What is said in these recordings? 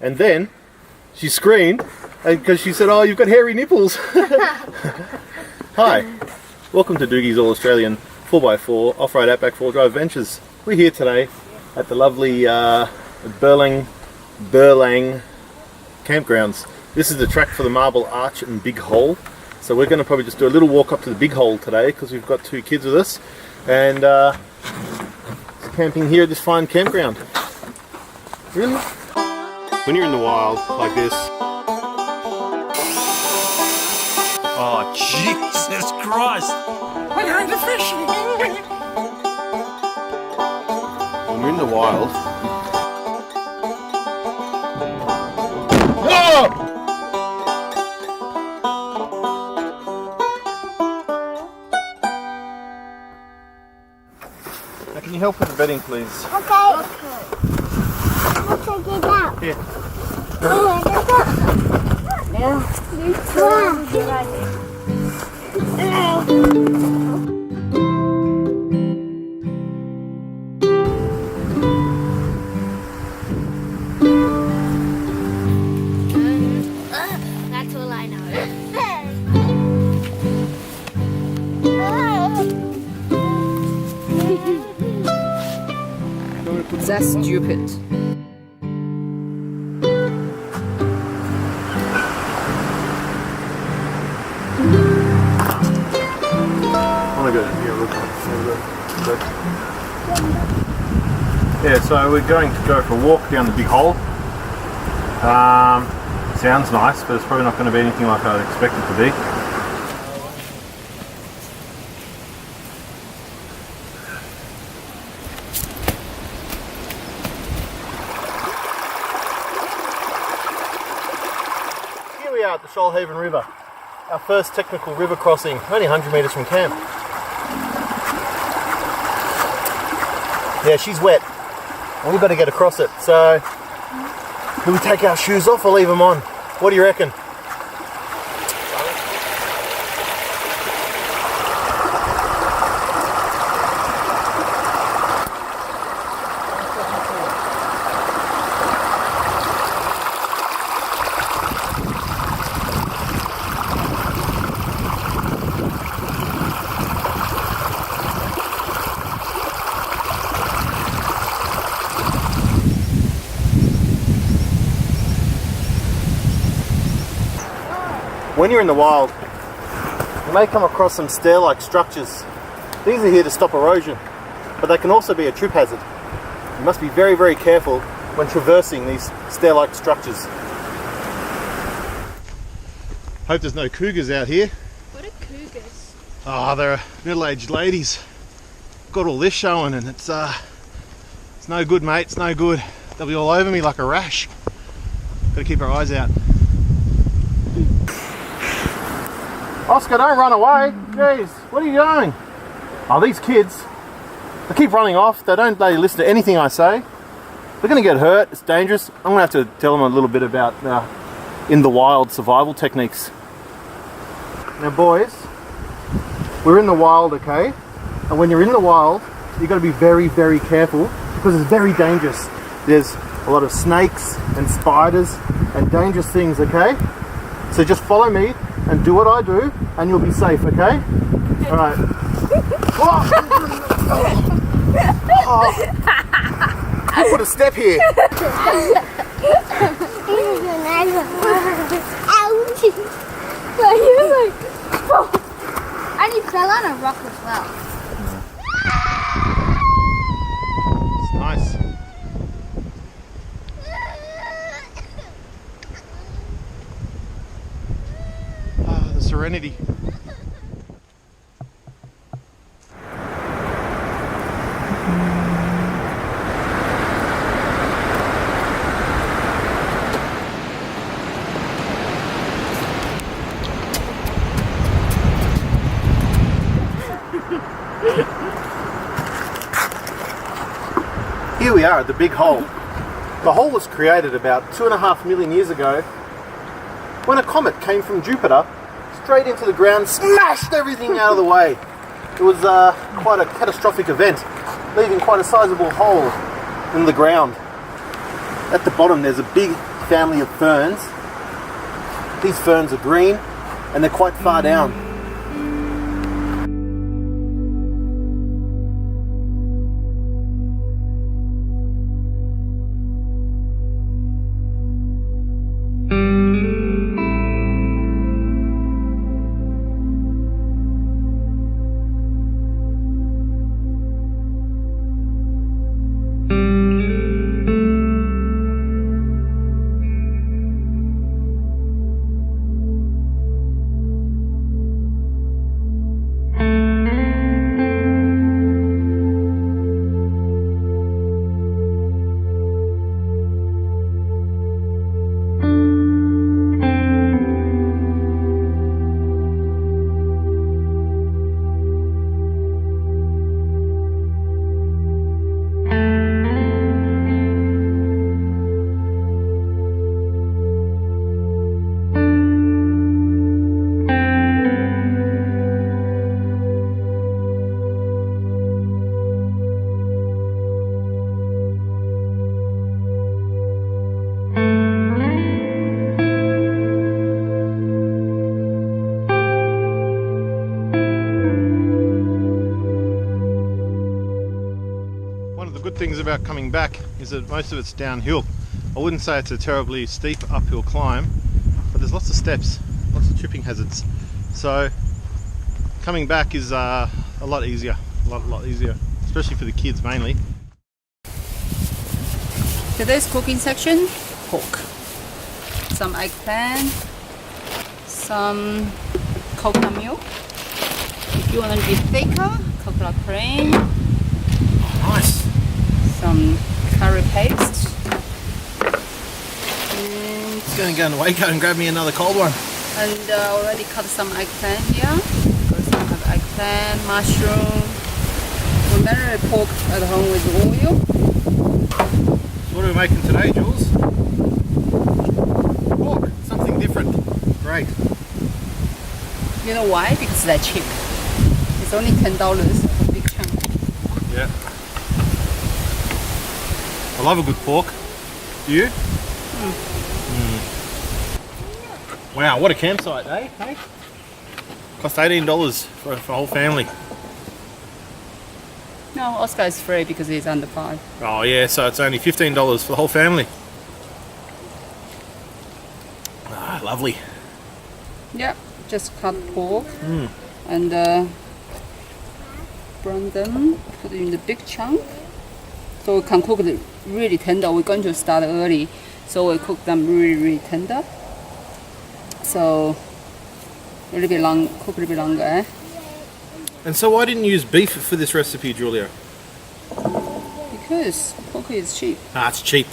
And then she screamed because she said, "Oh, you've got hairy nipples." Hi, welcome to Dugie's All Australian 4x4 Off-Road Outback 4-Drive Adventures. We're here today at the lovely Burlang campgrounds. This is the track for the Marble Arch and Big Hole. So we're going to probably just do a little walk up to the Big Hole today because we've got 2 kids with us, and camping here at this fine campground. Really? When you're in the wild like this. Oh, Jesus Christ! We're going to fishing! When you're in the wild. Oh! Now, can you help with the bedding, please? Okay. Let's take it out. Here. Yeah. That's all I know. That's stupid. Yeah, so we're going to go for a walk down the Big Hole. Sounds nice, but it's probably not going to be anything like I'd expect it to be. Here we are at the Shoalhaven River, our first technical river crossing, only 100 metres from camp. Yeah, she's wet, and we've got to get across it. So, do we take our shoes off or leave them on? What do you reckon? When you're in the wild, you may come across some stair-like structures. These are here to stop erosion, but they can also be a trip hazard. You must be very, very careful when traversing these stair-like structures. Hope there's no cougars out here. What are cougars? Oh, they're middle-aged ladies. Got all this showing, and it's no good, mate. It's no good. They'll be all over me like a rash. Got to keep our eyes out. Oscar, don't run away. Jeez, what are you doing? Oh, these kids, they keep running off. They don't listen to anything I say. They're going to get hurt. It's dangerous. I'm going to have to tell them a little bit about in the wild survival techniques. Now, boys, we're in the wild, okay? And when you're in the wild, you've got to be very, very careful because it's very dangerous. There's a lot of snakes and spiders and dangerous things, okay? So just follow me and do what I do, and you'll be safe, okay? All right. You put a step here. And he fell on a rock as well. It's nice. The serenity. Here we are at the Big Hole. The hole was created about 2.5 million years ago when a comet came from Jupiter straight into the ground, smashed everything out of the way. It was quite a catastrophic event, leaving quite a sizable hole in the ground. At the bottom there's a big family of ferns. These ferns are green and they're quite far down. One of the good things about coming back is that most of it's downhill. I wouldn't say it's a terribly steep uphill climb, but there's lots of steps, lots of tripping hazards. So coming back is a lot easier, a lot easier, especially for the kids mainly. Today's cooking section, pork. Some eggplant, some coconut milk. If you want to be thicker, coconut cream. Nice. Some curry paste. And It's going to go in the Waco and grab me another cold one. already cut some eggplant here. Got some of eggplant, mushroom. We marinate pork at home with oil. What are we making today, Jules? Pork, something different. Great. You know why? Because they're cheap. It's only $10 for big chunk. Yeah. I love a good pork. Do you? Wow, what a campsite, eh? Hey? Cost $18 for a whole family. No, Oscar is free because he's under 5. Oh yeah, so it's only $15 for the whole family. Ah, lovely. Yeah, just cut pork and brown them, put it in the big chunk. So we can cook it really tender. We're going to start early, so we cook them really tender. So a little bit long, cook a little bit longer. Eh? And so why didn't you use beef for this recipe, Julia? Because pork is cheap. Ah, it's cheap.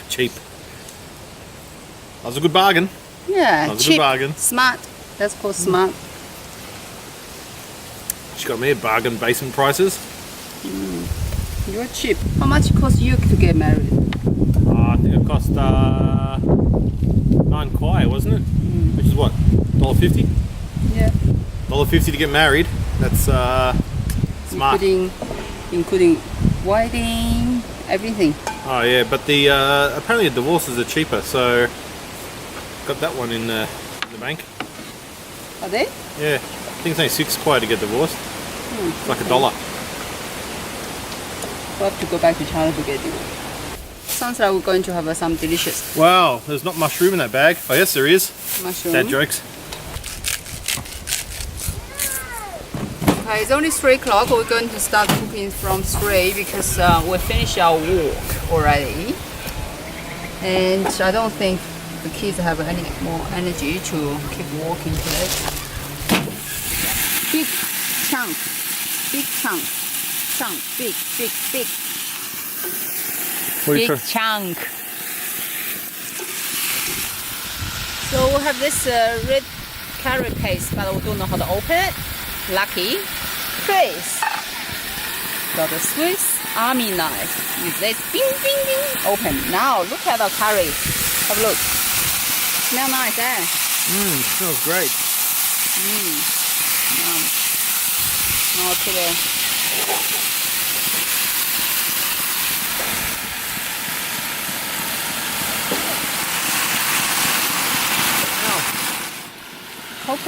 That was a good bargain. Yeah, That was a cheap, good bargain. smart. That's called smart. She got me a bargain basin prices. You're cheap. How much it cost you to get married? I think it cost 9 kwai, wasn't it? Which is what? $1.50? Yeah. $1.50 to get married. That's smart. Including wedding, everything. Oh yeah, but the apparently the divorces are cheaper, so got that one in the bank. Are they? Yeah, I think it's only 6 kwai to get divorced. It's like $1. We'll have to go back to China to get it. Sounds like we're going to have some delicious Wow, there's not mushroom in that bag. Oh yes, there is. mushroom. Dad jokes. Okay, it's only 3 o'clock. We're going to start cooking from 3 because we finished our walk already. And I don't think the kids have any more energy to keep walking today. Big chunk. Big chunk. Chunk. Big. Big chunk. So we have this red curry paste, but we don't know how to open it. Lucky face. Got a Swiss Army knife. Use this. Bing, bing, bing. Open. Now look at the curry. Have a look. Smell nice, eh? Smells great. Now put it.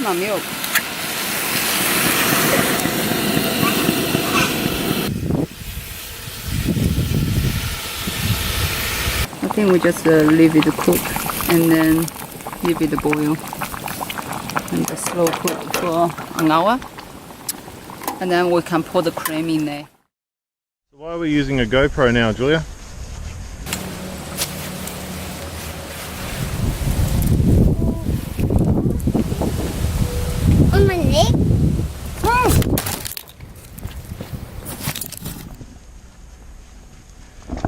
coconut milk. I think we just leave it cook and then leave it boil and just slow cook for an hour, and then we can pour the cream in there. So why are we using a GoPro now, Julia? On my leg.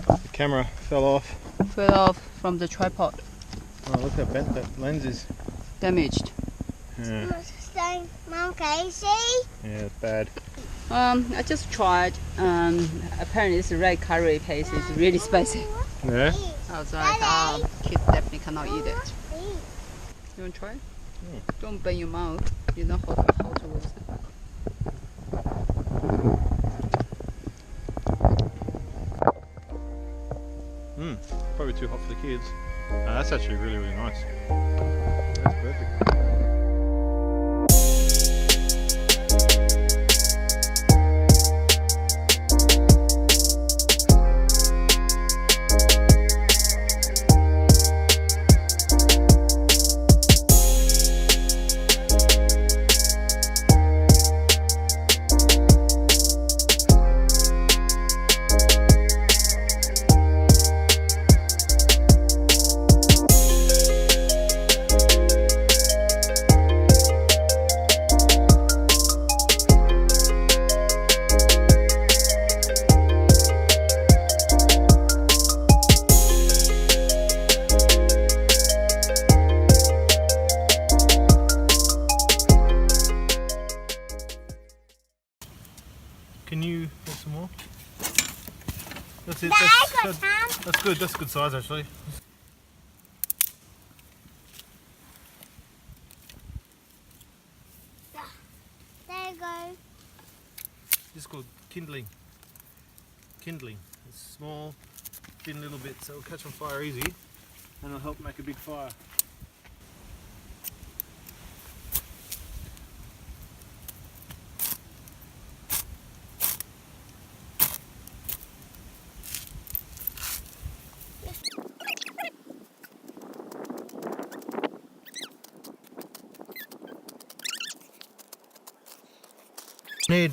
The camera fell off. Fell off from the tripod. Oh, look how bent that lens is. Damaged. Yeah, Stone monkey, see? yeah, it's bad. I just tried. Apparently this red curry paste is really spicy. Yeah? I was like, kids definitely cannot eat it. You want to try? Don't burn your mouth. You know how to use it. Probably too hot for the kids. That's actually really, really nice. That's perfect. Can you put some more? That's it. That's good. That's a good size actually. There you go. This is called kindling. Kindling. It's small, thin little bits, so it'll catch on fire easy, and it'll help make a big fire.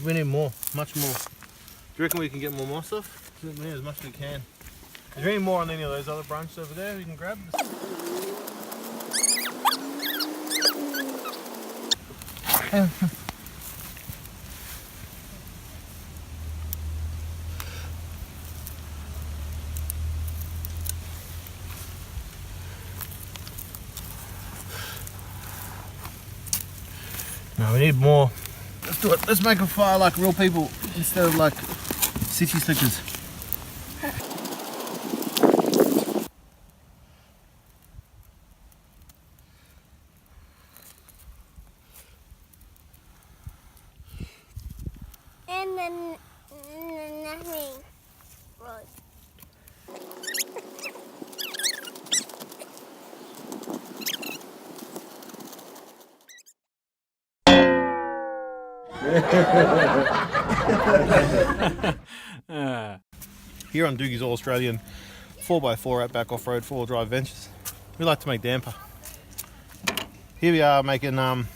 We need more, much more. Do you reckon we can get more stuff? We need as much as we can. Is there any more on any of those other branches over there we can grab? No, we need more. Let's do it. Let's make a fire like real people instead of like city slickers. And then nothing. Right. Here on Dugie's All Australian 4x4 Outback Off-Road 4-wheel drive ventures, we like to make damper. Here we are making a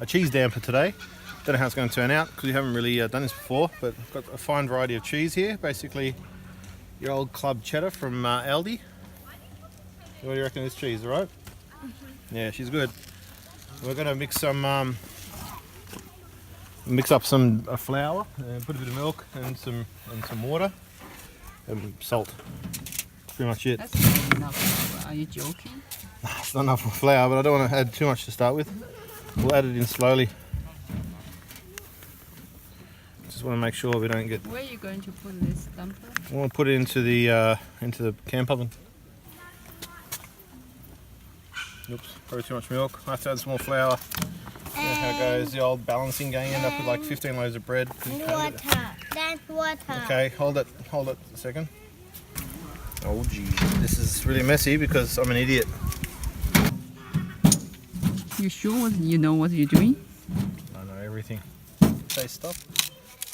cheese damper today. Don't know how it's going to turn out because we haven't really done this before, but I've got a fine variety of cheese here. Basically your old club cheddar from Aldi. What do you reckon of this cheese, all right? Yeah, she's good. We're going to mix some mix up some flour and put a bit of milk and some water and salt. That's pretty much it. That's not enough. Are you joking? It's not enough flour, but I don't want to add too much to start with. We'll add it in slowly. Just want to make sure we don't get. Where are you going to put this damper? I want to put it into the camp oven. Oops, probably too much milk. I have to add some more flour. You know how it goes, the old balancing game. You end up with like 15 loaves of bread. Water. That's water. Okay, hold it a second. Oh gee, this is really messy because I'm an idiot. You sure you know what you're doing? I know everything. Say stop.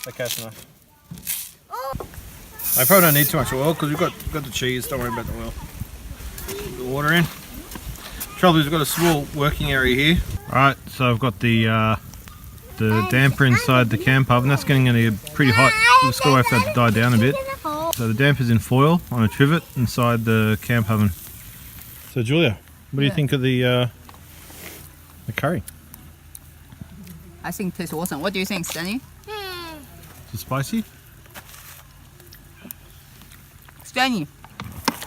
Okay, that's enough. I probably don't need too much oil because we've got the cheese. Don't worry about the oil. Put the water in. Trouble is we've got a small working area here. Alright, so I've got the damper inside the camp oven. That's getting pretty hot. We've just got to wait for that to die down a bit. So the damper's in foil on a trivet inside the camp oven. So Julia, what do you think of the curry? I think it tastes awesome. What do you think, Stanley? Is it spicy? Stanley,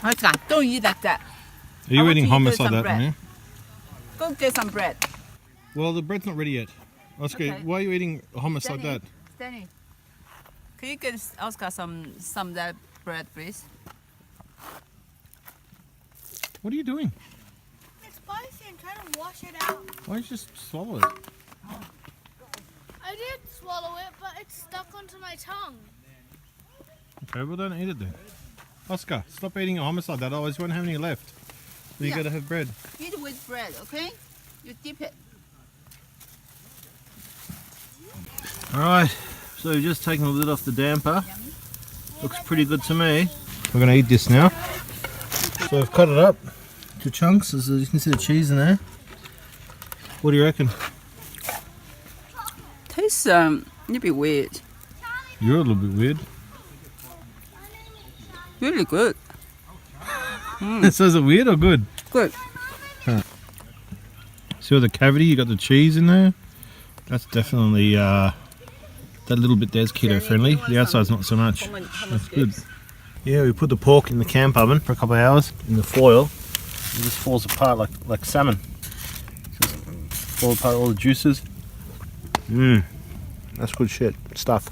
Oscar, don't eat like that. Are you I want eating to eat hummus with like some that, bread. man? Go get some bread. Well, the bread's not ready yet. Oscar, Okay. why are you eating hummus like that? Stanley, can you get Oscar some of that bread, please? What are you doing? It's spicy. I'm trying to wash it out. Why don't you just swallow it? I did swallow it, but it's stuck onto my tongue. Okay, well don't eat it then. Oscar, stop eating a hummus like that, otherwise you won't have any left. So you Yeah. gotta have bread. Eat it with bread, okay? You dip it. Alright, so we've just taken the lid off the damper. Looks pretty good to me. We're gonna eat this now. So I've cut it up to chunks, as you can see the cheese in there. What do you reckon? Tastes a little bit weird. You're a little bit weird. Really good. So is it weird or good? Good. See all the cavity, you got the cheese in there. That's definitely, that little bit there's keto friendly. The outside's not so much. That's good. Yeah, we put the pork in the camp oven for a couple of hours in the foil. It just falls apart like salmon. Just fall apart all the juices. That's good shit stuff.